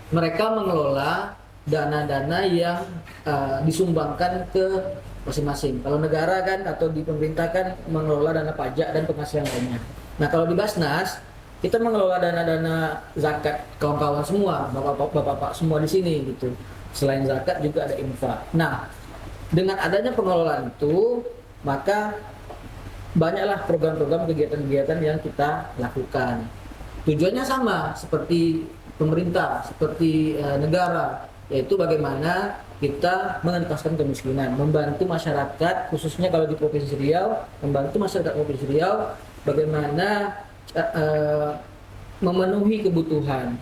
mereka mengelola dana-dana yang disumbangkan ke masing-masing. Kalau negara kan atau di pemerintah kan mengelola dana pajak dan penghasilan lainnya. Nah kalau di Basnas kita mengelola dana-dana zakat kawan-kawan semua, bapak-bapak semua di sini gitu. Selain zakat juga ada infak. Nah dengan adanya pengelolaan itu maka banyaklah program-program kegiatan-kegiatan yang kita lakukan. Tujuannya sama seperti pemerintah, seperti negara, yaitu bagaimana kita mengentaskan kemiskinan, membantu masyarakat, khususnya kalau di Provinsi Riau, membantu masyarakat Provinsi Riau bagaimana memenuhi kebutuhan.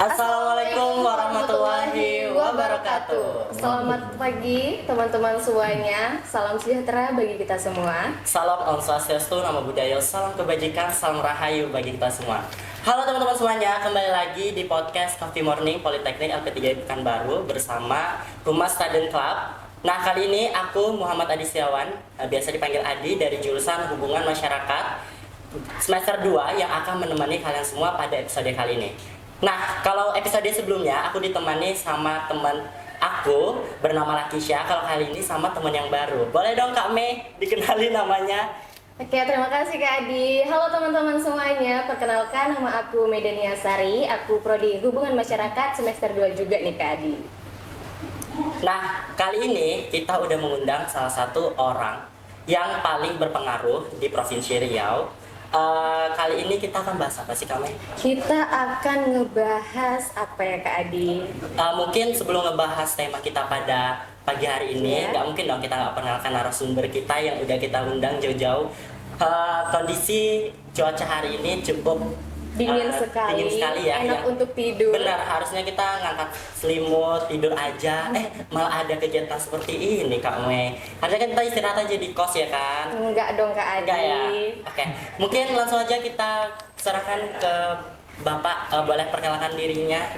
Assalamualaikum warahmatullahi wabarakatuh. Selamat pagi teman-teman semuanya. Salam sejahtera bagi kita semua. Salam Om Swastiastu, Namo Buddhaya, salam kebajikan, salam rahayu bagi kita semua. Halo teman-teman semuanya, kembali lagi di podcast Coffee Morning Politeknik LP3 Pekanbaru bersama Rumah Student Club. Nah kali ini aku Muhammad Adi Setiawan, biasa dipanggil Adi, dari jurusan Hubungan Masyarakat semester 2 yang akan menemani kalian semua pada episode kali ini. Nah, kalau episode sebelumnya aku ditemani sama teman aku bernama Lakisha. Kalau kali ini sama teman yang baru. Boleh dong Kak Mei dikenali namanya? Oke, terima kasih Kak Adi. Halo teman-teman semuanya. Perkenalkan, nama aku Medania Sari. Aku prodi Hubungan Masyarakat semester 2 juga nih Kak Adi. Nah, kali ini kita udah mengundang salah satu orang yang paling berpengaruh di Provinsi Riau. Kali ini kita akan bahas apa sih Kak Mei? Kita akan ngebahas apa ya Kak Adi? Mungkin sebelum ngebahas tema kita pada pagi hari ini, nggak mungkin dong kita nggak perkenalkan narasumber kita yang udah kita undang jauh-jauh. Kondisi cuaca hari ini cukup Dingin sekali ya, enak untuk tidur. Benar, harusnya kita ngangkat selimut, tidur aja. Malah ada kegiatan seperti ini Kak Mei. Harusnya kan kita istirahat aja di kos ya kan? Enggak dong Kak Adi. Enggak ya? Oke, mungkin langsung aja kita serahkan ke Bapak, boleh perkenalkan dirinya.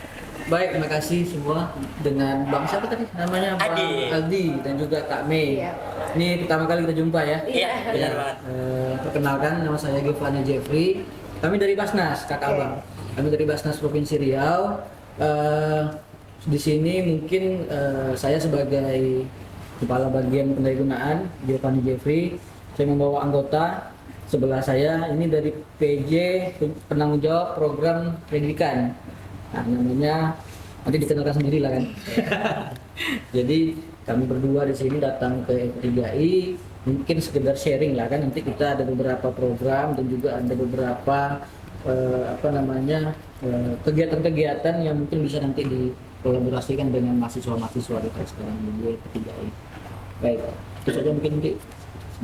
Baik, terima kasih semua dengan Bang siapa tadi namanya? Bang Adi. Aldi dan juga Kak Mei. Iya. Ini pertama kali kita jumpa ya. Iya, benar banget. Perkenalkan, nama saya Giflana Jeffrey. Kami dari Basnas, Kakak Abang. Kami dari Basnas Provinsi Riau. Di sini mungkin saya sebagai kepala bagian pendayagunaan, Giovanni Jeffrey. Saya membawa anggota sebelah saya ini dari PJ, penanggung jawab program pendidikan. Nah, namanya nanti dikenalkan sendiri lah kan. Jadi kami berdua di sini datang ke F3I mungkin sekedar sharing lah kan, nanti kita ada beberapa program dan juga ada beberapa kegiatan-kegiatan yang mungkin bisa nanti dikolaborasikan dengan mahasiswa-mahasiswa kita sekarang di F3I. Baik, itu saja mungkin nanti.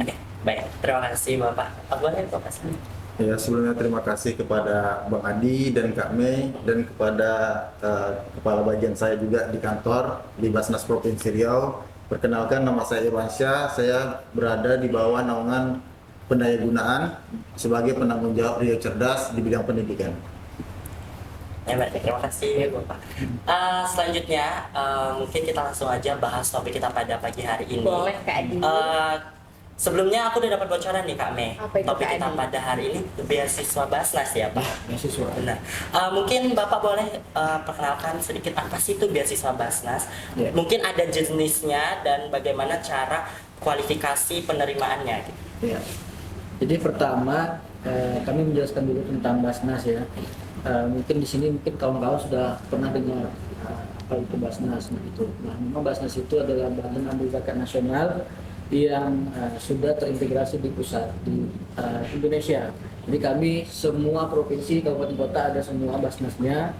Oke, baik. Terima kasih Bapak. Boleh Bapak sini. Ya, sebelumnya terima kasih kepada Bang Adi dan Kak Mei dan kepada kepala bagian saya juga di kantor di Basnas Provinsi Riau. Perkenalkan, nama saya Irwansyah, saya berada di bawah naungan pendayagunaan sebagai penanggung jawab Riau Cerdas di bidang pendidikan. Ya baik, terima kasih Bapak. Selanjutnya mungkin kita langsung aja bahas topik kita pada pagi hari ini. Boleh Kak Adi. Sebelumnya aku udah dapat bocoran nih Kak Mei. Apa itu, Topik Kak kita Adi? pada hari ini beasiswa Basnas ya Pak. Mahasiswa. Benar. Mungkin Bapak boleh perkenalkan sedikit apa sih itu beasiswa Basnas? Ya. Mungkin ada jenisnya dan bagaimana cara kualifikasi penerimaannya gitu. Ya. Jadi pertama kami menjelaskan dulu tentang Basnas ya. Mungkin di sini mungkin kawan-kawan sudah pernah dengar apa itu Basnas gitu. Nah, memang Basnas itu adalah Badan Amil Zakat Nasional yang sudah terintegrasi di pusat di Indonesia. Jadi kami semua provinsi, kabupaten kota ada semua Basnasnya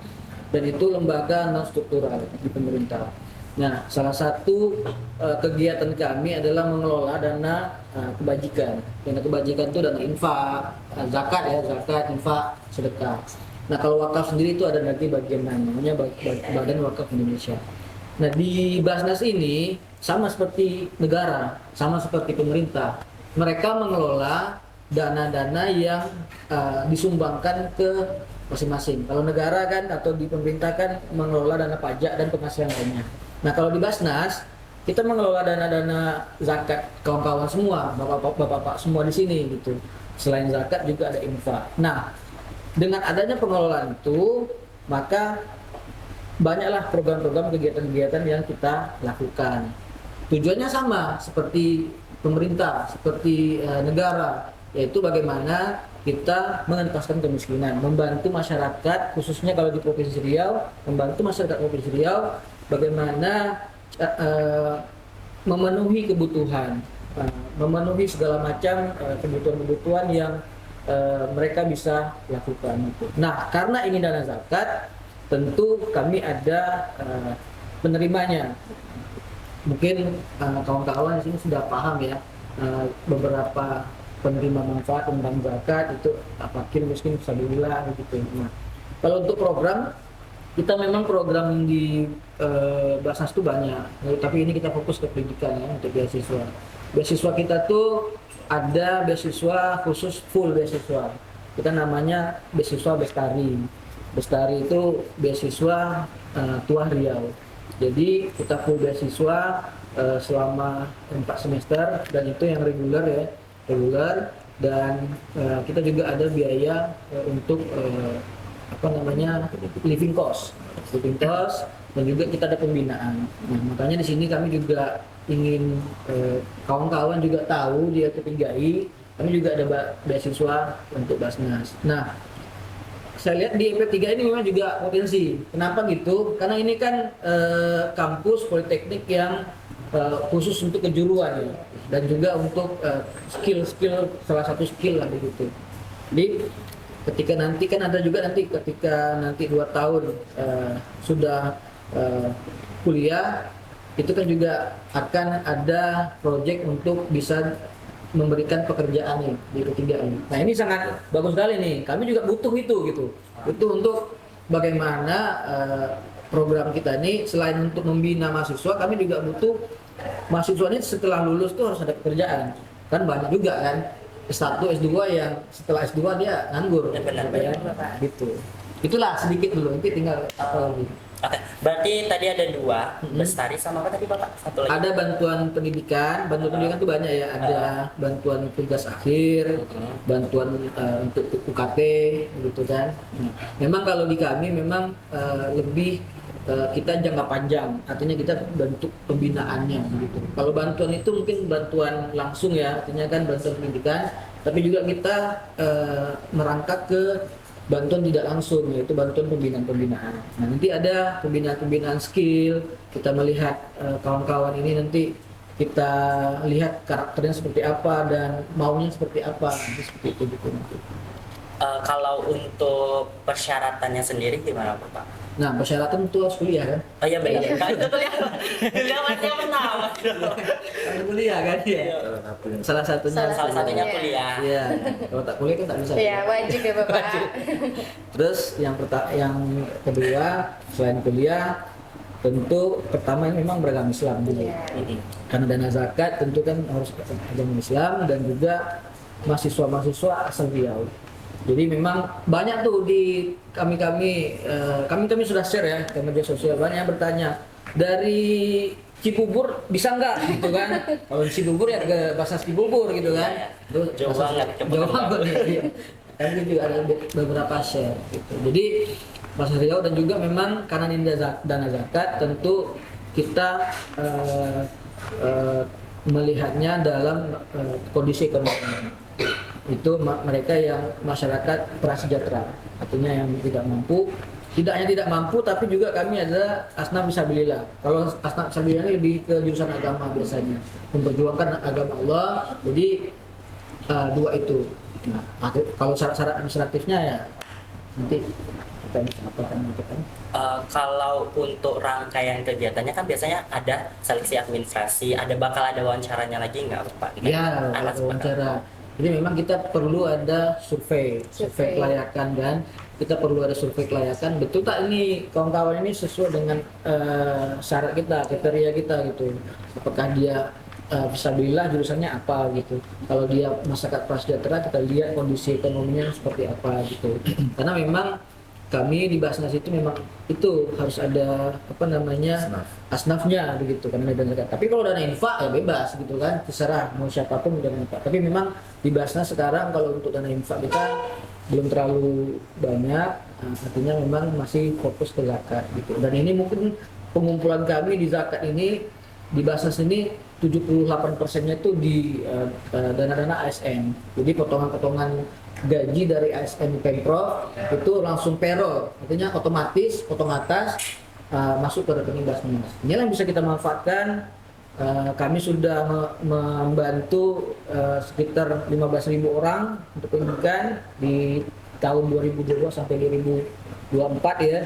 dan itu lembaga non struktural di pemerintah. Nah, salah satu kegiatan kami adalah mengelola dana kebajikan. Dana kebajikan itu dana infak, zakat ya, zakat, infak, sedekah. Nah, kalau wakaf sendiri itu ada nanti bagian namanya Badan Wakaf Indonesia. Nah, di Basnas ini sama seperti negara, sama seperti pemerintah. Mereka mengelola dana-dana yang disumbangkan ke masing-masing. Kalau negara kan atau di pemerintah kan mengelola dana pajak dan penghasilan lainnya. Nah kalau di Basnas kita mengelola dana-dana zakat kawan-kawan semua, bapak-bapak semua di sini gitu. Selain zakat juga ada infak. Nah dengan adanya pengelolaan itu, maka banyaklah program-program kegiatan-kegiatan yang kita lakukan. Tujuannya sama seperti pemerintah, seperti negara, yaitu bagaimana kita mengentaskan kemiskinan, membantu masyarakat, khususnya kalau di Provinsi Riau, membantu masyarakat Provinsi Riau bagaimana memenuhi kebutuhan, memenuhi segala macam kebutuhan-kebutuhan yang mereka bisa lakukan. Nah, karena ini dana zakat, tentu kami ada penerimanya. Mungkin kawan-kawan di sini sudah paham ya, beberapa penerima manfaat tentang zakat itu fakir miskin fisabilillah gitu. Nah, kalau untuk program kita memang program di Basnas itu banyak, tapi ini kita fokus ke pendidikan ya, untuk beasiswa. Beasiswa kita tuh ada beasiswa khusus full beasiswa. Kita namanya beasiswa Bestari. Bestari itu beasiswa Tuah Riau. Jadi kita full beasiswa selama 4 semester dan itu yang reguler ya, reguler, dan kita juga ada biaya untuk living cost dan juga kita ada pembinaan. Nah, makanya di sini kami juga ingin kawan-kawan juga tahu di LP3I kami juga ada beasiswa untuk Basnas. Nah, saya lihat di LP3 ini memang juga potensi. Kenapa gitu? Karena ini kan kampus politeknik yang khusus untuk kejuruan ya, dan juga untuk skill salah satu skill lah begitu. Jadi ketika nanti kan ada juga ketika 2 tahun sudah kuliah, itu kan juga akan ada proyek untuk bisa memberikan pekerjaan nih di ketiga ini. Nah ini sangat bagus sekali nih. Kami juga butuh itu gitu. Butuh untuk bagaimana program kita ini selain untuk membina mahasiswa, kami juga butuh mahasiswa ini setelah lulus tuh harus ada pekerjaan. Kan banyak juga kan S1, S2 yang setelah S2 dia nganggur. Benar. Gitu. Itulah sedikit dulu, nanti tinggal apa lagi. Oke, berarti tadi ada 2, Bestari sama apa tadi Bapak? Satu lagi. Ada bantuan pendidikan itu banyak ya. Ada bantuan tugas akhir, bantuan untuk UKT, gitu kan. Memang kalau di kami memang lebih kita jangka panjang, artinya kita bentuk pembinaannya, gitu. Kalau bantuan itu mungkin bantuan langsung ya, artinya kan bantuan pendidikan, tapi juga kita merangkak ke bantuan tidak langsung, yaitu bantuan pembinaan. Nah nanti ada pembinaan skill, kita melihat kawan-kawan ini nanti kita lihat karakternya seperti apa dan maunya seperti apa, nanti seperti itu gitu nanti. Kalau untuk persyaratannya sendiri gimana Bapak? Nah persyaratan itu harus kuliah kan? Oh iya benar. Kan itu kuliah masih yang pertama. Harus kuliah kan ya? Salah satunya. Salah satunya kuliah. Iya. Kalau tak kuliah kan tak bisa. Iya, wajib ya Bapak. Terus yang kedua, selain kuliah, tentu pertama memang beragama Islam dulu. Iya. Karena dana zakat tentu kan harus agama Islam dan juga mahasiswa-mahasiswa asal Riau. Jadi memang banyak tuh di kami sudah share ya ke media sosial, banyak yang bertanya dari Cibubur bisa nggak gitu kan? Kalau di Cibubur ya ke Basnas Cibubur gitu kan? Jauh banget, jauh banget. Iya. Kami juga ada beberapa share gitu. Jadi Basnas Riau dan juga memang karena ini dana zakat, tentu kita melihatnya dalam kondisi ekonomi. Itu mereka yang masyarakat prasejahtera, artinya yang tidak hanya tidak mampu, tapi juga kami ada asnaf fisabilillah. Kalau asnaf fisabilillah ini lebih ke jurusan agama biasanya, memperjuangkan agama Allah. Jadi 2 itu. Nah, kalau syarat-syarat administratifnya ya nanti kita bisa apakan. Kalau untuk rangkaian kegiatannya kan biasanya ada seleksi administrasi, bakal ada wawancaranya lagi nggak Pak? Ya, wawancara. Jadi memang kita perlu ada survei kelayakan, dan kita perlu ada survei kelayakan. Betul tak ini kawan-kawan ini sesuai dengan syarat kita, kriteria kita gitu. Apakah dia fisabilillah jurusannya apa gitu. Kalau dia masyarakat prasejahtera, kita lihat kondisi ekonominya seperti apa gitu. Karena memang kami di Basnas itu memang itu harus ada apa namanya asnafnya begitu karena dana zakat. Tapi kalau dana infak ya bebas gitu kan, terserah mau siapapun dana infak. Tapi memang di Basnas sekarang kalau untuk dana infak kita belum terlalu banyak, artinya memang masih fokus ke zakat gitu. Dan ini mungkin pengumpulan kami di zakat ini di Basnas ini 78%-nya itu di dana-dana ASN. Jadi potongan-potongan gaji dari ASN Pemprov itu langsung payroll, artinya otomatis potong atas masuk ke rekening Basnas. Inilah yang bisa kita manfaatkan. Kami sudah membantu sekitar 15.000 orang untuk pendidikan di tahun 2022 sampai 2024 ya.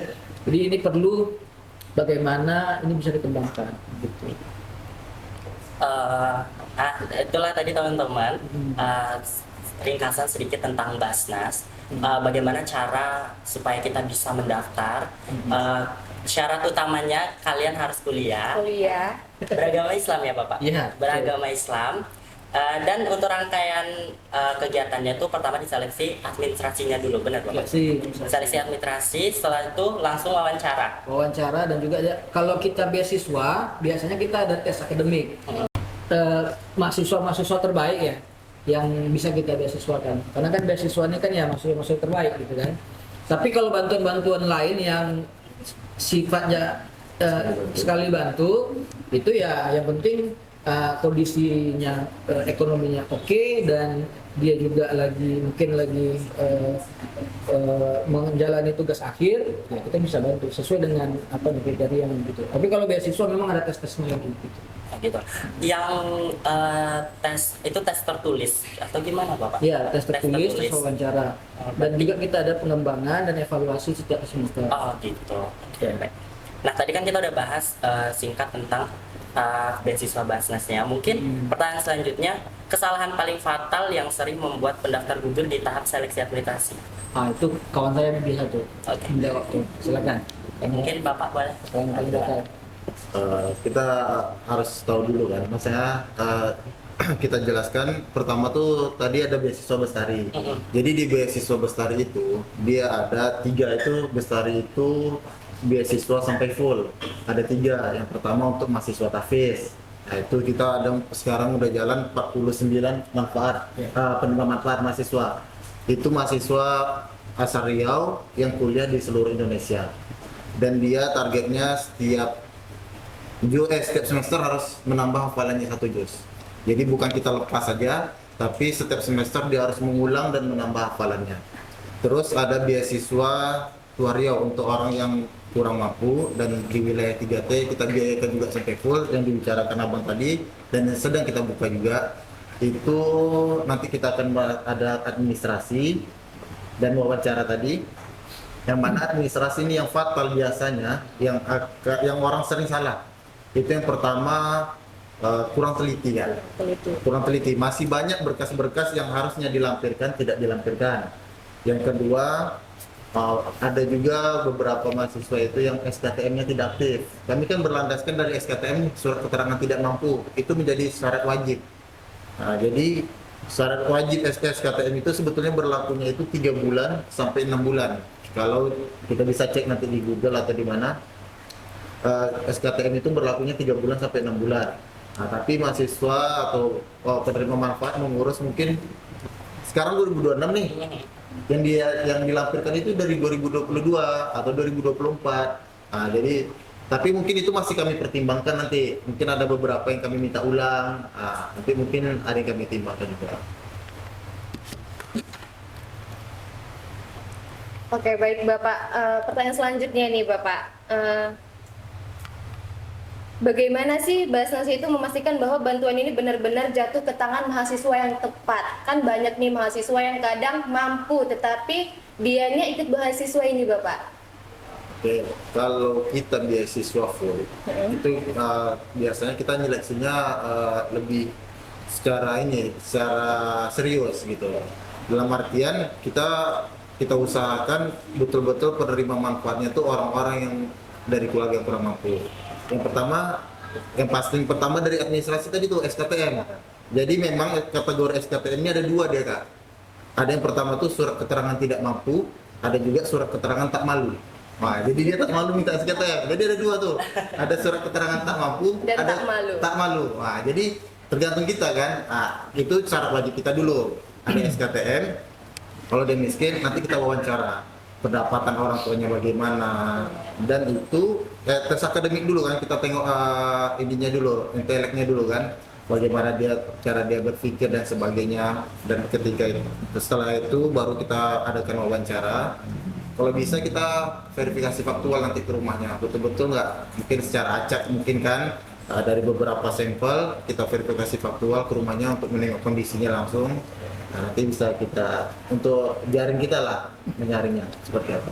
Jadi ini perlu bagaimana ini bisa dikembangkan gitu. Itulah tadi teman-teman ringkasan sedikit tentang Basnas. Bagaimana cara supaya kita bisa mendaftar. Syarat utamanya kalian harus kuliah. Beragama Islam ya Bapak? Iya. Beragama Islam. Dan untuk rangkaian kegiatannya itu pertama diseleksi administrasinya dulu, benar Bapak? Seleksi administrasi, setelah itu langsung wawancara. Wawancara dan juga kalau kita beasiswa biasanya kita ada tes akademik. Mahasiswa-mahasiswa terbaik ya yang bisa kita beasiswakan. Karena kan beasiswa ini kan ya mahasiswa terbaik gitu kan. Tapi kalau bantuan-bantuan lain yang sifatnya sekali bantu itu ya yang penting kondisinya ekonominya oke dan dia juga mungkin lagi menjalani tugas akhir ya kita bisa bantu sesuai dengan apa kriteria yang gitu. Tapi kalau beasiswa memang ada tes-tesnya gitu. Gitu. Yang tes itu tes tertulis atau gimana Bapak? Iya, tes tertulis, tes wawancara. Dan juga kita ada pengembangan dan evaluasi setiap semester. Oh gitu. Oke. Nah tadi kan kita udah bahas singkat tentang beasiswa Basnasnya. Mungkin pertanyaan selanjutnya, kesalahan paling fatal yang sering membuat pendaftar gugur di tahap seleksi administrasi. Itu kawan saya bisa tuh. Oke. Menjawab tuh. Silakan. Mungkin Bapak boleh. Yang paling fatal. Kita harus tahu dulu kan, maksudnya kita jelaskan pertama tuh tadi ada beasiswa Bestari. Jadi di beasiswa Bestari itu dia ada 3 itu Bestari itu beasiswa sampai full. Ada 3. Yang pertama untuk mahasiswa tahfiz. Nah itu kita ada sekarang udah jalan 49 manfaat penerima manfaat mahasiswa. Itu mahasiswa asal Riau yang kuliah di seluruh Indonesia. Dan dia targetnya setiap semester harus menambah hafalannya 1 juz. Jadi bukan kita lepas saja, tapi setiap semester dia harus mengulang dan menambah hafalannya. Terus ada beasiswa luar Riau untuk orang yang kurang mampu dan di wilayah 3T kita biayakan juga sampai full yang dibicarakan abang tadi dan yang sedang kita buka juga. Itu nanti kita akan ada administrasi dan wawancara tadi. Yang mana administrasi ini yang fatal biasanya, yang orang sering salah. Itu yang pertama kurang teliti kan? Kurang teliti. Masih banyak berkas-berkas yang harusnya dilampirkan tidak dilampirkan. Yang kedua ada juga beberapa mahasiswa itu yang SKTM-nya tidak aktif. Kami kan berlandaskan dari SKTM surat keterangan tidak mampu itu menjadi syarat wajib. Nah, jadi syarat wajib SKTM itu sebetulnya berlakunya itu 3 bulan sampai 6 bulan. Kalau kita bisa cek nanti di Google atau di mana. SKTM itu berlakunya 3 bulan sampai 6 bulan. Nah, tapi mahasiswa atau penerima manfaat mengurus mungkin sekarang 2026 nih. Yang dilampirkan itu dari 2022 atau 2024. Nah, jadi tapi mungkin itu masih kami pertimbangkan nanti. Mungkin ada beberapa yang kami minta ulang. Nanti mungkin ada yang kami timbangkan juga. Oke, baik Bapak. Pertanyaan selanjutnya nih Bapak. Bagaimana sih Basnas itu memastikan bahwa bantuan ini benar-benar jatuh ke tangan mahasiswa yang tepat? Kan banyak nih mahasiswa yang kadang mampu tetapi dianya ikut beasiswa ini Bapak. Oke, kalau kita beasiswa full, itu biasanya kita nyeleksinya lebih secara serius gitu. Dalam artian kita usahakan betul-betul penerima manfaatnya itu orang-orang yang dari keluarga yang kurang mampu. Yang pertama dari administrasi tadi tuh SKTM. Jadi memang kategori SKTM-nya ada 2 dia Kak. Ada yang pertama tuh surat keterangan tidak mampu, ada juga surat keterangan tak malu. Nah, jadi dia tak malu minta SKTM. Jadi ada dua tuh. Ada surat keterangan tak mampu, Dan ada tak malu. tak malu. Nah, jadi tergantung kita kan. Nah, itu syarat wajib kita dulu. Ada SKTM. Kalau dia miskin, nanti kita wawancara pendapatan orang tuanya bagaimana, dan itu tes akademik dulu kan, kita tengok ininya dulu, inteleknya dulu kan, bagaimana dia cara dia berpikir dan sebagainya, dan ketika itu, setelah itu baru kita adakan wawancara. Kalau bisa kita verifikasi faktual nanti ke rumahnya, betul-betul nggak mungkin secara acak mungkin kan, dari beberapa sampel kita verifikasi faktual ke rumahnya untuk menengok kondisinya langsung. Nah, nanti bisa kita untuk jaring kita lah menyaringnya seperti apa.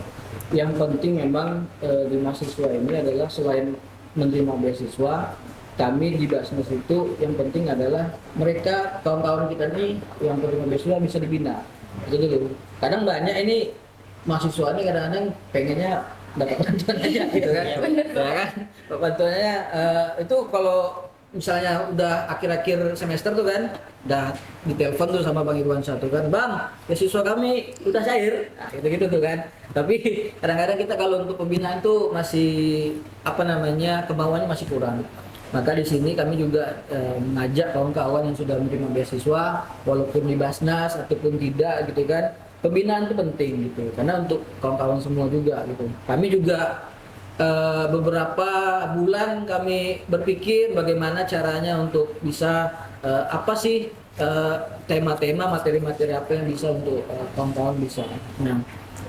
Yang penting memang di mahasiswa ini adalah selain menerima beasiswa, kami di Basnas itu yang penting adalah mereka kawan-kawan kita nih yang menerima beasiswa bisa dibina. Jadi dulu. Kadang banyak ini mahasiswa ini kadang-kadang pengennya dapat bantuan aja gitu kan. Ya kan? Bantuannya itu kalau misalnya udah akhir-akhir semester tuh kan, udah ditelepon tuh sama Bang Irwan satu kan, Bang, beasiswa kami udah cair, nah, gitu-gitu tuh kan. Tapi kadang-kadang kita kalau untuk pembinaan tuh masih apa namanya kemauannya masih kurang. Maka di sini kami juga mengajak kawan-kawan yang sudah menerima beasiswa, walaupun di Basnas ataupun tidak gitu kan, pembinaan itu penting gitu, karena untuk kawan-kawan semua juga gitu. Kami juga beberapa bulan kami berpikir bagaimana caranya untuk bisa apa sih tema-tema, materi-materi apa yang bisa untuk kawan-kawan bisa. Nah,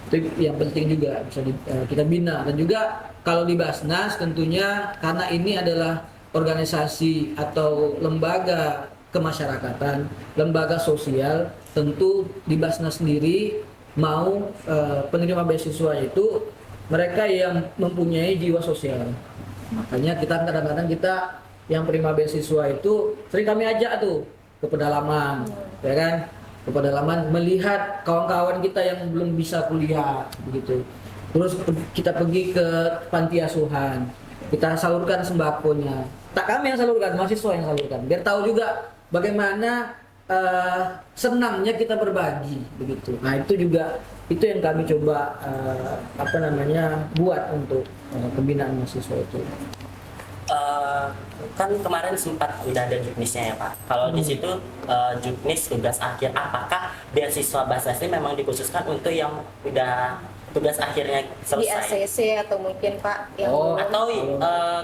itu yang penting juga bisa kita bina. Dan juga kalau di Basnas tentunya karena ini adalah organisasi atau lembaga kemasyarakatan, lembaga sosial, tentu di Basnas sendiri mau penerima beasiswa itu mereka yang mempunyai jiwa sosial. Makanya kita kadang-kadang kita yang penerima beasiswa itu sering kami ajak tuh ke pedalaman, ya kan? Ke pedalaman melihat kawan-kawan kita yang belum bisa kuliah begitu. Terus kita pergi ke panti asuhan, kita salurkan sembakonya. Tak kami yang salurkan, mahasiswa yang salurkan. Biar tahu juga bagaimana senangnya kita berbagi begitu. Nah, itu juga itu yang kami coba apa namanya buat untuk pembinaan mahasiswa itu. Kan kemarin sempat udah ada juknisnya ya Pak. Kalau di situ juknis tugas akhir, apakah beasiswa Basnas ini memang dikhususkan untuk yang udah tugas akhirnya Di selesai? ACC atau mungkin Pak yang Atau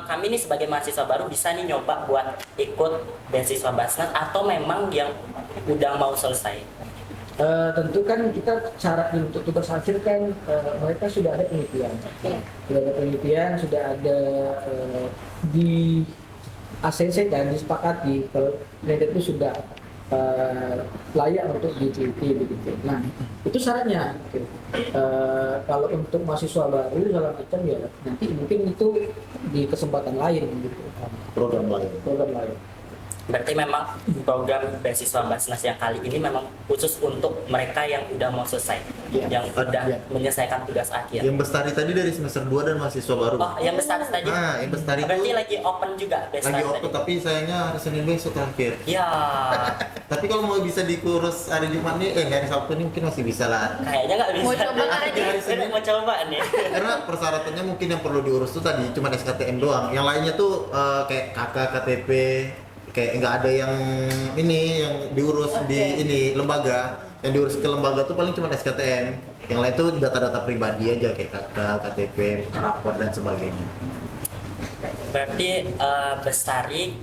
kami nih sebagai mahasiswa baru bisa nih nyoba buat ikut beasiswa Basnas, atau memang yang udah mau selesai? Tentu kan kita syarat untuk tugas akhir kan mereka sudah ada penelitian, sudah ada di ACC dan disepakati kalau mereka itu sudah layak untuk diteliti begitu. Nah, itu syaratnya. Kalau untuk mahasiswa baru segala macam ya nanti mungkin itu di kesempatan lain gitu. Program lain. Berarti memang program beasiswa Basnas yang kali ini memang khusus untuk mereka yang udah mau selesai, yang udah menyelesaikan tugas akhir. Yang Bestari tadi dari semester 2 dan mahasiswa baru. Oh, yang besar tadi. Nah, yang Bestari Berarti itu lagi open juga Basnas lagi tadi. open, tapi sayangnya hari Senin besok terakhir. Ya, Tapi kalau mau bisa dikurus hari Jumat nih, hari Sabtu nih mungkin masih bisa lah. kayaknya nggak bisa. Mau coba nggak Hari aja? Senin mau coba nih. Karena persyaratannya mungkin yang perlu diurus tuh tadi cuma SKTM doang. Yang lainnya tuh kayak KK, KTP, kayak nggak ada yang ini yang diurus di ini lembaga. Yang diurus ke lembaga tuh paling cuma SKTM. Yang lain tuh data-data pribadi aja kayak KK, KTP, rapor dan sebagainya. Berarti Bestari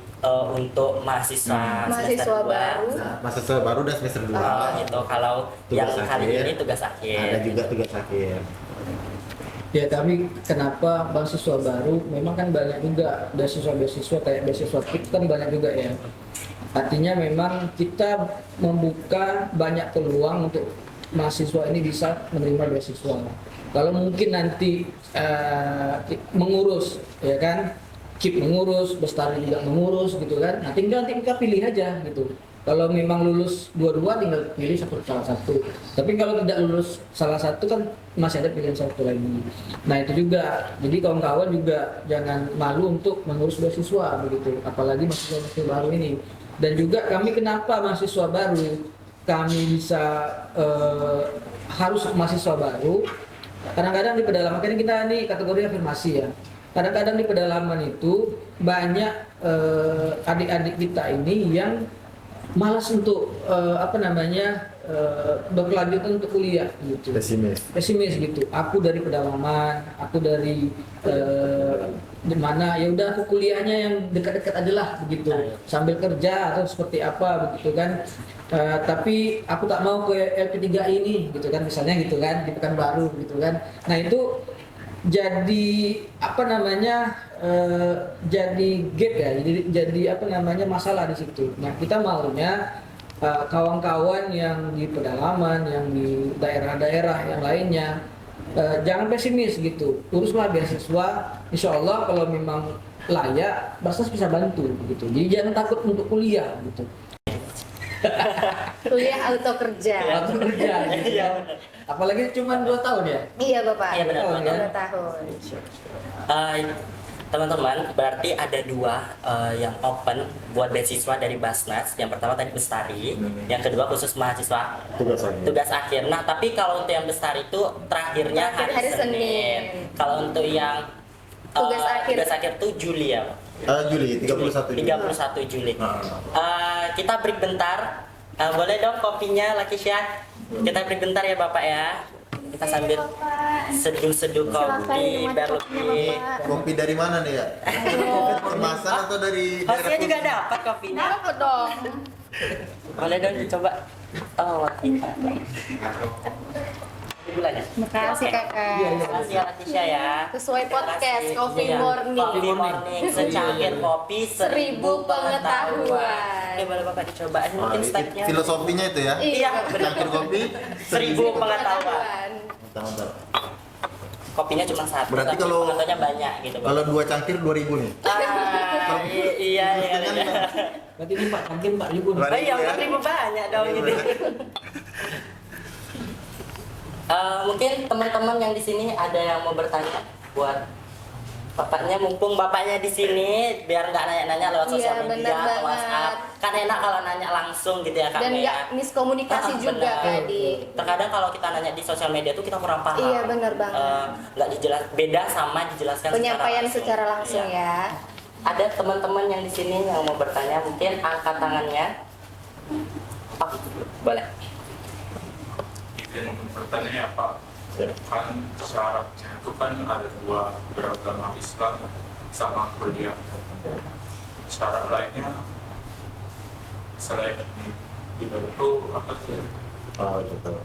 untuk mahasiswa semester mahasiswa 2. baru. Nah, mahasiswa baru dan semester 2. Oh, gitu. Kalau Tugas yang kali akhir. ini tugas akhir. Ada juga tugas akhir. Ya kami kenapa mahasiswa baru memang kan banyak juga beasiswa kayak beasiswa KIP kan banyak juga ya. Artinya memang kita membuka banyak peluang untuk mahasiswa ini bisa menerima beasiswa. Kalau mungkin nanti mengurus ya kan, KIP mengurus, Bestari juga mengurus gitu kan. Nah, tinggal nanti kita pilih aja gitu. Kalau memang lulus dua-dua tinggal pilih salah satu. Tapi kalau tidak lulus salah satu kan masih ada pilihan satu lagi. Nah, itu juga. Jadi kawan-kawan juga jangan malu untuk mengurus beasiswa begitu. Apalagi mahasiswa baru ini. Dan juga kami kenapa mahasiswa baru kami bisa harus mahasiswa baru kadang-kadang di pedalaman kan kita ini kategori afirmasi ya. Kadang-kadang di pedalaman itu banyak adik-adik kita ini yang malas untuk berkelanjutan untuk kuliah gitu. Pesimis gitu. Aku dari pedalaman, aku dari di mana, ya udah aku kuliahnya yang dekat-dekat aja lah begitu, sambil kerja atau seperti apa begitu kan. Tapi aku tak mau ke LP3 ini gitu kan, misalnya gitu kan, di Pekanbaru gitu kan. Nah itu jadi jadi gap ya, jadi masalah di situ. Nah kita maunya kawan-kawan yang di pedalaman, yang di daerah-daerah yang lainnya, jangan pesimis gitu, uruslah beasiswa, insya Allah kalau memang layak Basnas bisa bantu gitu. Jadi jangan takut untuk kuliah gitu. Kuliah auto kerja. Waktu kerja gitu. Iya, Apalagi cuma 2 tahun ya. Iya Bapak. Iya, benar, 2 benar. tahun. Teman-teman, berarti ada 2 yang open buat beasiswa dari Basnas. Yang pertama tadi Bestari, yang kedua khusus mahasiswa tugas akhir. Nah, tapi kalau untuk yang Bestari itu terakhirnya hari Senin. Kalau untuk yang tugas akhir itu Juli ya, Pak? Juli, 31 Juli. 31 Juli. Kita break bentar. Boleh dong kopinya, Lakisya? Kita break bentar ya Bapak ya. Kita sambil seduh-seduh kopi, berlebih. Kopi dari mana nih ya? Kopi kemasan atau dari Hostnya juga dapat kopinya. Apa dong? Boleh dong dicoba. Oh, kita. Gulanya. Makasih Kakak. Terima kasih ya Latisha ya. Sesuai podcast Terima kasih. Coffee Iya, Morning. Coffee Morning. Secangkir kopi 1000 pengetahuan. Oke, boleh Bapak dicoba. Mungkin stepnya. Filosofinya itu ya? Iya, benar. Cangkir kopi 1000 pengetahuan. Bentar. Kopinya cuma 1, Berarti tapi kalau- pengetahuannya banyak gitu. Bang. Kalau 2 cangkir 2.000 nih. Iya. Berarti ini 4 cangkir 4.000 nih. Oh iya, 4.000 banyak dong gitu. Mungkin teman-teman yang di sini ada yang mau bertanya buat bapaknya, mumpung bapaknya di sini, biar nggak nanya-nanya lewat sosial Iya, media benar atau banget. WhatsApp. Kan enak kalau nanya langsung gitu ya Kak Dan Mea. nggak miskomunikasi juga Benar. Kak Adik. Terkadang kalau kita nanya di sosial media tuh kita kurang paham. Iya, benar banget. Nggak dijelas, beda sama dijelaskan Penyampaian secara langsung Iya. ya. Ada teman-teman yang di sini yang mau bertanya, mungkin angkat tangannya. Oh, boleh. Izin bertanya Pak, kan syaratnya itu kan ada 2, beragama Islam sama kuliah. Syarat lainnya selain itu apa sih? Oh gitu.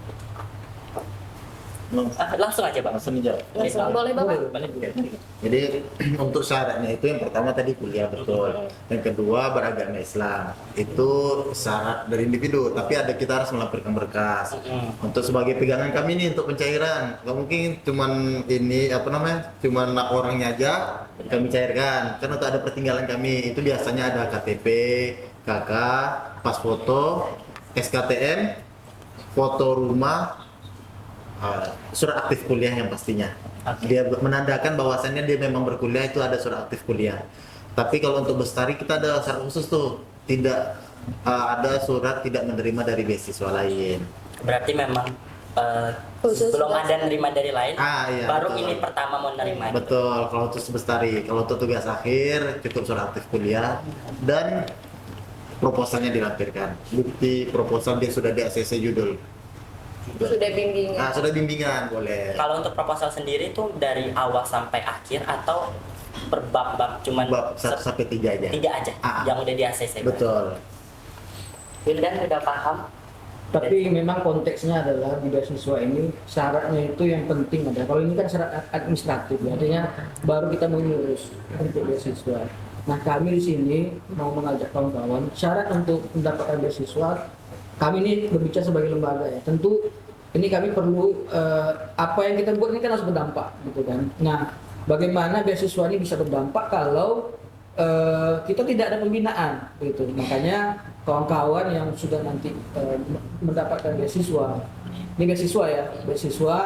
Langsung aja Bang. Langsung dijawab. Langsung boleh Bapak. Jadi untuk syaratnya itu yang pertama tadi kuliah betul. Yang kedua beragama Islam. Itu syarat dari individu, tapi ada kita harus melampirkan berkas. Untuk sebagai pegangan kami nih untuk pencairan. Gak mungkin cuman ini cuman orangnya aja kami cairkan. Kan untuk ada pertinggalan kami itu biasanya ada KTP, KK, pas foto, SKTM, foto rumah, surat aktif kuliah yang pastinya. Dia menandakan bahwasannya dia memang berkuliah, itu ada surat aktif kuliah. Tapi kalau untuk Bestari kita ada syarat khusus tuh, tidak ada surat tidak menerima dari beasiswa lain. Berarti memang Khusus belum Bestari. ada nerima dari lain, Iya, baru betul. ini pertama mau nerima. Betul, kalau untuk Bestari, kalau untuk tugas akhir cukup surat aktif kuliah dan proposalnya dilampirkan. Bukti proposal dia sudah di ACC judul. Sudah bimbingan. Sudah bimbingan boleh. Kalau untuk proposal sendiri tuh dari awal sampai akhir atau per bab-bab cuman Bab 1 sampai 3 aja. 3 aja yang udah di ACC. Betul. Wildan udah paham? Tapi memang konteksnya adalah di beasiswa ini syaratnya itu yang penting ada. Kalau ini kan syarat administratif, artinya baru kita mengurus untuk beasiswa. Nah kami di sini mau mengajak kawan-kawan syarat untuk mendapatkan beasiswa. Kami ini berbicara sebagai lembaga ya. Tentu ini kami perlu apa yang kita buat ini kan harus berdampak gitu kan. Nah bagaimana beasiswa ini bisa berdampak kalau kita tidak ada pembinaan gitu. Makanya kawan-kawan yang sudah nanti mendapatkan beasiswa, ini beasiswa ya, beasiswa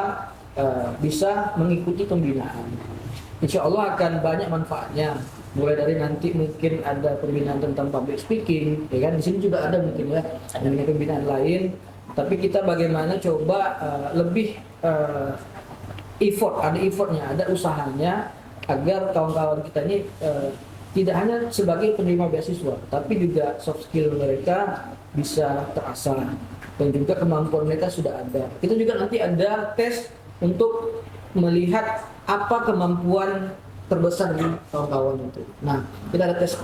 bisa mengikuti pembinaan. Insya Allah akan banyak manfaatnya. Mulai dari nanti mungkin ada pembinaan tentang public speaking, ya kan? Di sini juga ada mungkin ya pembinaan lain. Tapi kita bagaimana coba lebih ada effortnya, ada usahanya agar kawan-kawan kita ini tidak hanya sebagai penerima beasiswa, tapi juga soft skill mereka bisa terasah dan juga kemampuan mereka sudah ada. Kita juga nanti ada tes untuk melihat apa kemampuan terbesar di kawan-kawan itu. Nah, kita ada tes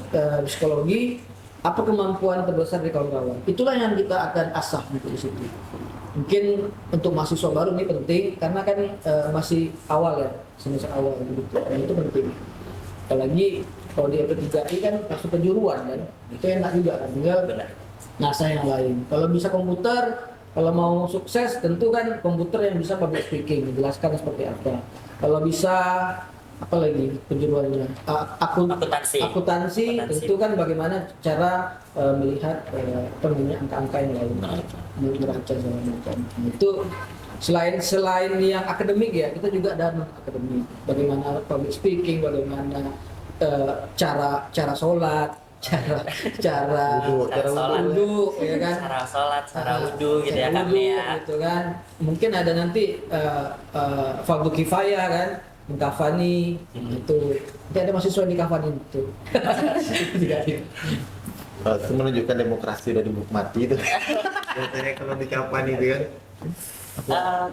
psikologi, apa kemampuan terbesar di kawan-kawan. Itulah yang kita akan asah di situ. Mungkin untuk mahasiswa baru ini penting karena kan masih awal ya, semester awal gitu. Dan itu penting. Apalagi kalau di FP3I kan masuk kejuruan kan, itu enak juga kan, tinggal ngasah yang lain. Kalau bisa komputer, kalau mau sukses tentu kan komputer yang bisa public speaking, menjelaskan seperti apa. Kalau bisa apa lagi kejuruannya, akuntansi tentu kan bagaimana cara melihat angka-angka yang lain, meraca segala macam. Itu selain yang akademik ya, kita juga ada non akademik, bagaimana public speaking, bagaimana cara sholat, cara wudhu, ya kan? Cara sholat, cara wudhu gitu ya kami ya. Gitu kan. Mungkin ada nanti fardu kifayah kan, mengkafani itu. Nanti ada mahasiswa di kafani itu. Itu menunjukkan demokrasi udah dinikmati itu. Biasanya kalau di kapan itu kan.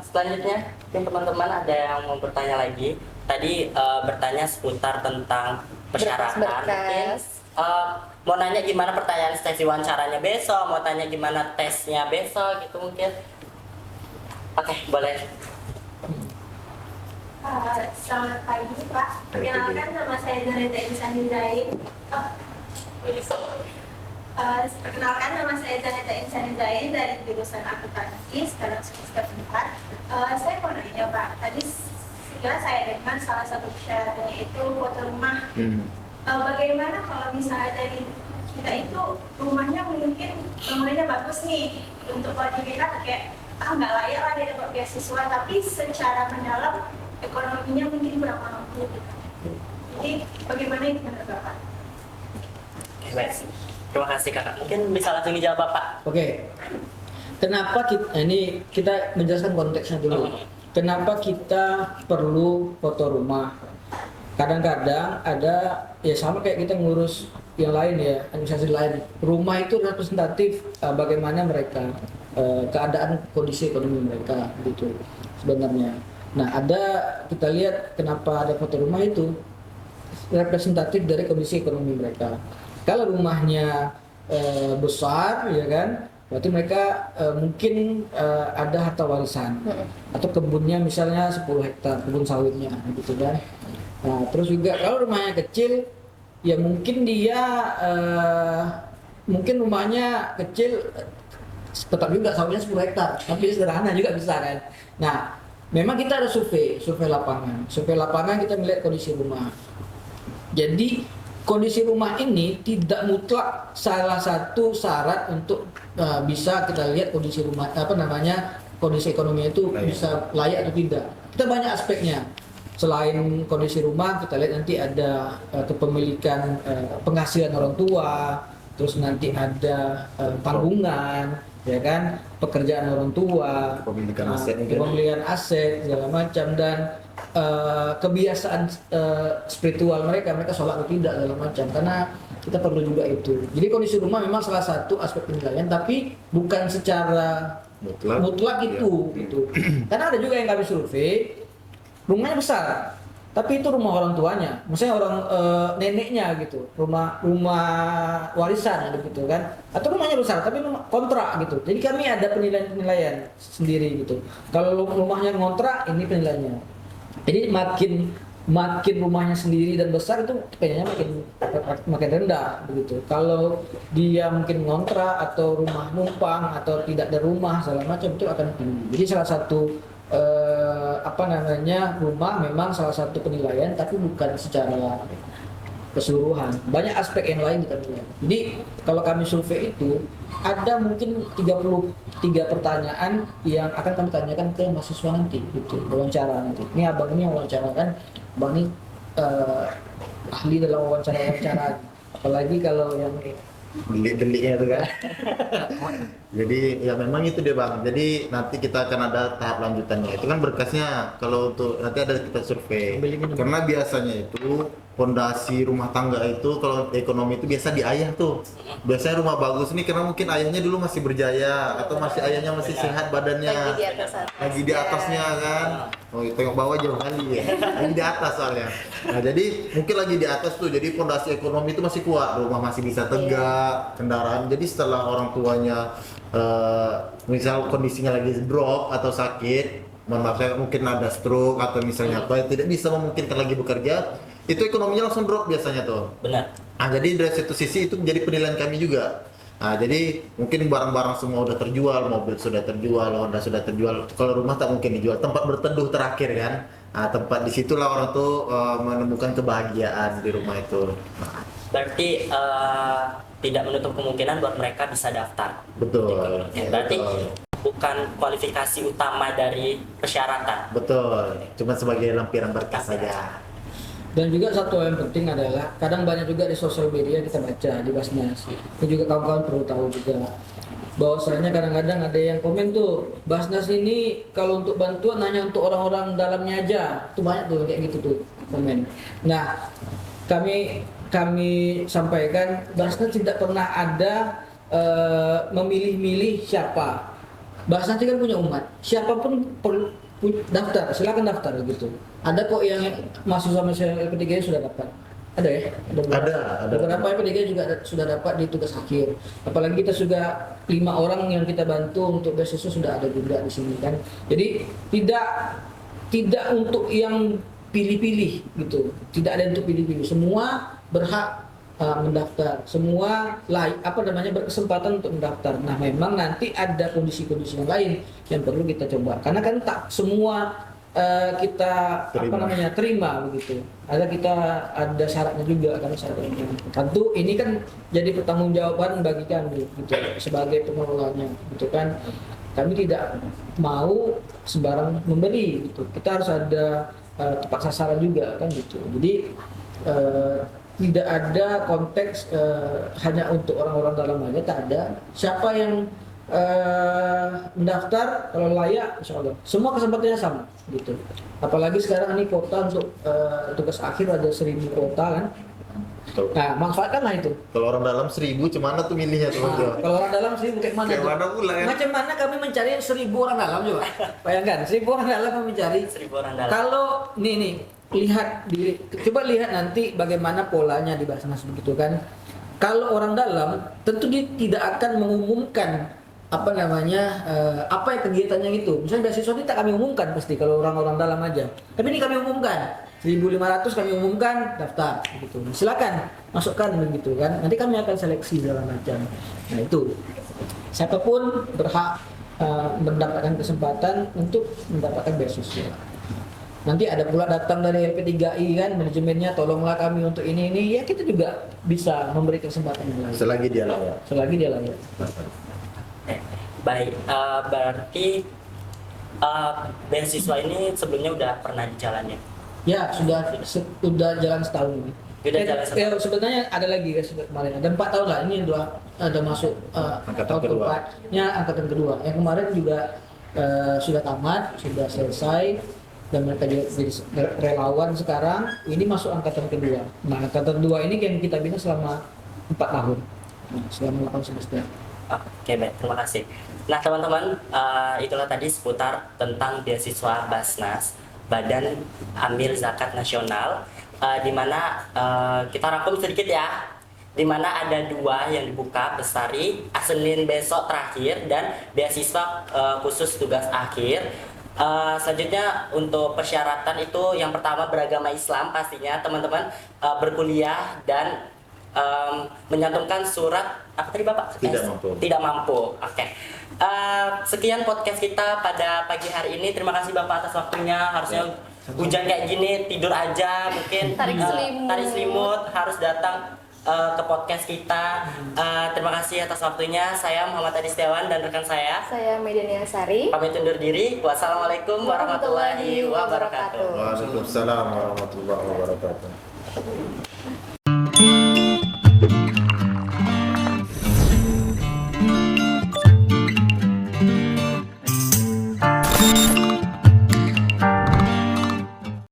Selanjutnya, mungkin teman-teman ada yang mau bertanya lagi. Tadi bertanya seputar tentang persyaratan. Mungkin mau nanya gimana pertanyaan sesi wawancaranya besok, mau tanya gimana tesnya besok gitu mungkin. Oke, boleh. Selamat pagi Pak, perkenalkan nama saya Zaneta Insani Zain. Perkenalkan nama saya Zaneta Insani Zain dari jurusan akuntansi sekarang semester 4. Saya mau nanya Pak, tadi segera saya dengar salah satu persyaratannya itu foto rumah. Bagaimana kalau misalnya dari kita itu rumahnya mungkin rumahnya bagus nih untuk wajib kita kayak nggak layak lah dia dapat beasiswa, tapi secara mendalam ekonominya mungkin kurang mampu. Jadi bagaimana itu menurut Bapak? Baik. Terima kasih kakak. Mungkin bisa langsung dijawab Bapak. Oke. Kenapa kita menjelaskan konteksnya dulu. Kenapa kita perlu foto rumah? Kadang-kadang ada ya sama kayak kita ngurus yang lain ya, administrasi lain. Rumah itu representatif bagaimana mereka keadaan kondisi ekonomi mereka gitu sebenarnya. Nah, kita lihat kenapa ada foto rumah itu representatif dari kondisi ekonomi mereka. Kalau rumahnya besar ya kan, berarti mereka mungkin ada harta warisan atau kebunnya misalnya 10 hektar kebun sawitnya gitu kan. Nah, terus juga kalau rumahnya kecil ya mungkin dia mungkin rumahnya kecil tetap juga sawitnya 10 hektar tapi sederhana juga bisa kan. Nah, memang kita ada survei lapangan. Survei lapangan kita melihat kondisi rumah. Jadi kondisi rumah ini tidak mutlak salah satu syarat untuk bisa kita lihat kondisi rumah kondisi ekonomi itu bisa layak atau tidak. Kita banyak aspeknya. Selain kondisi rumah, kita lihat nanti ada kepemilikan penghasilan orang tua, terus nanti ada tanggungan, ya kan, pekerjaan orang tua, pemilikan aset segala macam, dan kebiasaan spiritual mereka sholat atau tidak segala macam, karena kita perlu juga itu. Jadi kondisi rumah memang salah satu aspek penilaian, tapi bukan secara mutlak itu gitu. Karena ada juga yang kami survei rumahnya besar, tapi itu rumah orang tuanya, maksudnya orang neneknya gitu, rumah warisan gitu kan, atau rumahnya besar tapi rumah kontrak gitu. Jadi kami ada penilaian sendiri gitu. Kalau rumahnya kontrak, ini penilaiannya. Jadi makin rumahnya sendiri dan besar itu kayaknya makin rendah begitu. Kalau dia mungkin ngontrak atau rumah numpang atau tidak ada rumah segala macam itu akan tinggi. Jadi salah satu rumah memang salah satu penilaian, tapi bukan secara keseluruhan. Banyak aspek yang lain kita lihat. Jadi kalau kami survei itu ada mungkin 33 pertanyaan yang akan kami tanyakan ke mahasiswa nanti gitu, wawancara nanti. Ini abang ini yang wawancara kan, abang ini ahli dalam wawancara. Apalagi kalau yang delik-deliknya itu kan. Jadi ya memang itu dia Bang. Jadi nanti kita akan ada tahap lanjutannya. Itu kan berkasnya kalau untuk nanti ada kita survei. Karena biasanya itu fondasi rumah tangga itu kalau ekonomi itu biasa di ayah tuh. Biasanya rumah bagus nih karena mungkin ayahnya dulu masih berjaya atau masih ayahnya masih sehat badannya. Lagi di atas Lagi di atasnya kan. Oh, tengok bawah jauh kali ya. Lagi di atas soalnya. Nah, jadi mungkin lagi di atas tuh. Jadi fondasi ekonomi itu masih kuat, rumah masih bisa tegak, kendaraan. Jadi setelah orang tuanya misal kondisinya lagi drop atau sakit, mohon maaf saya mungkin ada stroke atau misalnya apa tidak bisa memungkinkan lagi bekerja, itu ekonominya langsung drop biasanya tuh. Benar. Nah, jadi dari satu sisi itu menjadi penilaian kami juga. Nah, jadi mungkin barang-barang semua udah terjual, mobil sudah terjual, Honda sudah terjual. Kalau rumah tak mungkin dijual, tempat berteduh terakhir kan. Nah, tempat disitulah orang tuh menemukan kebahagiaan di rumah itu. Nah, Berarti tidak menutup kemungkinan buat mereka bisa daftar. betul. Ya, berarti Betul. bukan kualifikasi utama dari persyaratan. Betul. Cuma sebagai lampiran berkas saja. Dan juga satu hal yang penting adalah kadang banyak juga di sosial media kita baca di Basnas. Itu juga kawan-kawan perlu tahu juga bahwasanya kadang-kadang ada yang komen tuh Basnas ini kalau untuk bantuan hanya untuk orang-orang dalamnya aja. Itu banyak tuh kayak gitu tuh komen. Nah, kami sampaikan Basnas tidak pernah ada memilih-milih siapa. Basnas kan punya umat. Siapapun perlu daftar, silakan daftar gitu. Ada kok yang mahasiswa LP3 sudah dapat. Ada ya? Ada. Beberapa LP3 juga sudah dapat di tugas akhir. Apalagi kita sudah 5 orang yang kita bantu untuk beasiswa sudah ada juga di sini kan. Jadi tidak untuk yang pilih-pilih gitu. Tidak ada untuk pilih-pilih. Semua berhak mendaftar, semua berkesempatan untuk mendaftar. Nah, memang nanti ada kondisi-kondisi yang lain yang perlu kita coba. Karena kan tak semua kita terima begitu. Ada syaratnya juga kan syaratnya. Tentu ini kan jadi pertanggungjawaban bagi kami gitu sebagai pengelolanya gitu kan. Kami tidak mau sembarang memberi gitu. Kita harus ada tepat sasaran juga kan gitu. Jadi tidak ada konteks hanya untuk orang-orang dalam aja, tak ada. Siapa yang mendaftar kalau layak, insya Allah semua kesempatannya sama gitu. Apalagi sekarang ini kuota untuk tugas akhir ada 1000 kuota kan. Betul. Nah, manfaatkanlah itu. Kalau orang dalam 1000 gimana tuh milihnya tuh? Kalau orang dalam 1000 kayak mana? Kayak tuh? mana pula ya? Macam mana kami mencari 1000 orang dalam coba? Bayangkan 1000 orang dalam kami mencari. 1000 orang dalam. Kalau nih coba lihat nanti bagaimana polanya di Basnas begitu kan. Kalau orang dalam tentu dia tidak akan mengumumkan apa yang kegiatannya itu. Misalnya beasiswa ini tak kami umumkan pasti kalau orang-orang dalam aja. Tapi ini kami umumkan 1.500 kami umumkan daftar gitu. Silakan masukkan begitu kan. Nanti kami akan seleksi segala macam. Nah itu siapapun berhak mendapatkan kesempatan untuk mendapatkan beasiswa. Nanti ada pula datang dari LP3I kan manajemennya tolonglah kami untuk ini ya kita juga bisa memberi kesempatan yang lain. Selagi dia layak. Selagi dia layak. Baik, berarti beasiswa ini sebelumnya udah pernah dijalani. Ya sudah jalan setahun ini. Sudah jalan setahun. Sebenarnya ada lagi guys kemarin ada 4 tahun lah ini ada masuk Angkatan tahun kedua. keempatnya angkatan kedua. Yang kemarin juga sudah tamat sudah selesai dan mereka juga jadi relawan sekarang. Ini masuk angkatan kedua. Nah angkatan kedua ini yang kita bina selama 4 tahun selama 8 semester. Oke, baik, terima kasih. Nah, teman-teman, itulah tadi seputar tentang beasiswa Basnas, Badan Amil Zakat Nasional, di mana kita rangkum sedikit ya, di mana ada 2 yang dibuka, Bestari, Senin besok terakhir, dan beasiswa khusus tugas akhir. Selanjutnya untuk persyaratan itu yang pertama beragama Islam pastinya teman-teman berkuliah dan menyantumkan surat apa tadi Bapak? Tidak mampu. Oke. Sekian podcast kita pada pagi hari ini. Terima kasih Bapak atas waktunya. Harusnya hujan kayak gini tidur aja mungkin Tarik selimut harus datang ke podcast kita. Terima kasih atas waktunya. Saya Muhammad Adi Setiawan dan rekan saya Mediania Sari. pamit undur diri. Wassalamualaikum warahmatullahi wabarakatuh. Waalaikumsalam warahmatullahi wabarakatuh.